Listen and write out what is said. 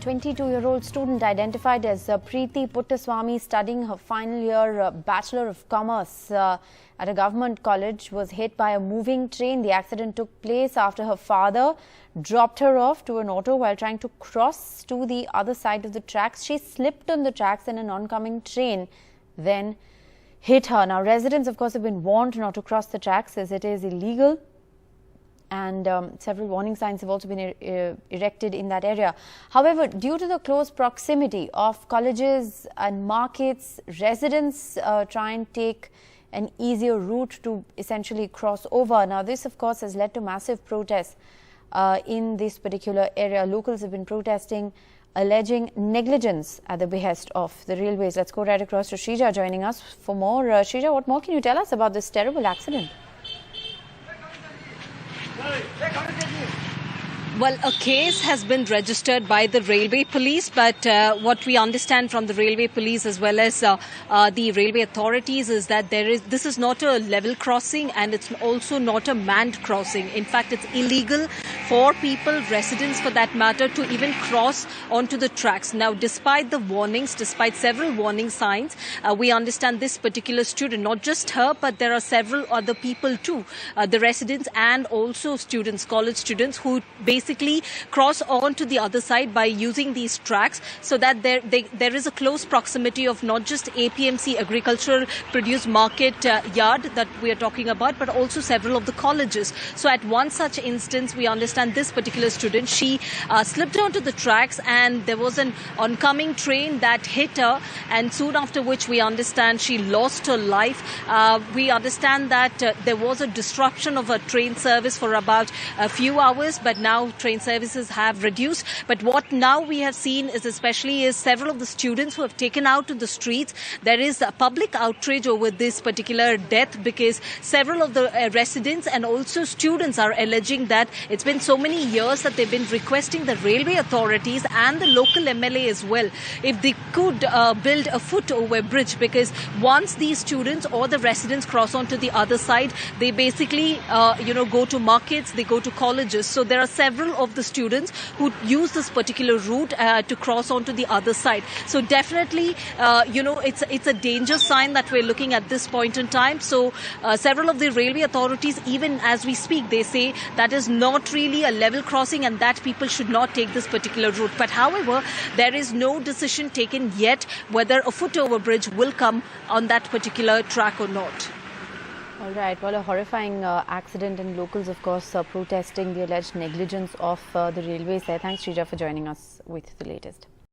22-year-old student identified as Preeti Puttaswamy, studying her final year Bachelor of Commerce at a government college, was hit by a moving train. The accident took place after her father dropped her off to an auto while trying to cross to the other side of the tracks. She slipped on the tracks and an oncoming train then hit her. Now, residents, of course, have been warned not to cross the tracks as it is illegal. And several warning signs have also been erected in that area. However, due to the close proximity of colleges and markets, residents try and take an easier route to essentially cross over. Now, this, of course, has led to massive protests in this particular area. Locals have been protesting, alleging negligence at the behest of the railways. Let's go right across to Shrija joining us for more. Shrija, what more can you tell us about this terrible accident? Well, a case has been registered by the railway police, but what we understand from the railway police as well as the railway authorities is that this is not a level crossing and it's also not a manned crossing. In fact, it's illegal for people, residents for that matter, to even cross onto the tracks. Now, despite the warnings, despite several warning signs, we understand this particular student, not just her, but there are several other people too, the residents and also students, college students, who basically cross on to the other side by using these tracks, so that there is a close proximity of not just APMC, agricultural produce market yard that we are talking about, but also several of the colleges. So at one such instance, we understand this particular student, she slipped onto the tracks and there was an oncoming train that hit her, and soon after which we understand she lost her life. We understand that there was a disruption of a train service for about a few hours, but now train services have reduced. But what now we have seen is several of the students who have taken out to the streets. There is a public outrage over this particular death because several of the residents and also students are alleging that it's been so many years that they've been requesting the railway authorities and the local MLA as well if they could build a foot-over bridge, because once these students or the residents cross onto the other side, they basically go to markets, they go to colleges. So there are several of the students who use this particular route to cross onto the other side. So definitely, it's a danger sign that we're looking at this point in time. So several of the railway authorities, even as we speak, they say that is not really a level crossing and that people should not take this particular route. But however, there is no decision taken yet whether a foot-over bridge will come on that particular track or not. All right. Well, a horrifying accident, and locals, of course, protesting the alleged negligence of the railways there. Thanks, Shrija, for joining us with the latest.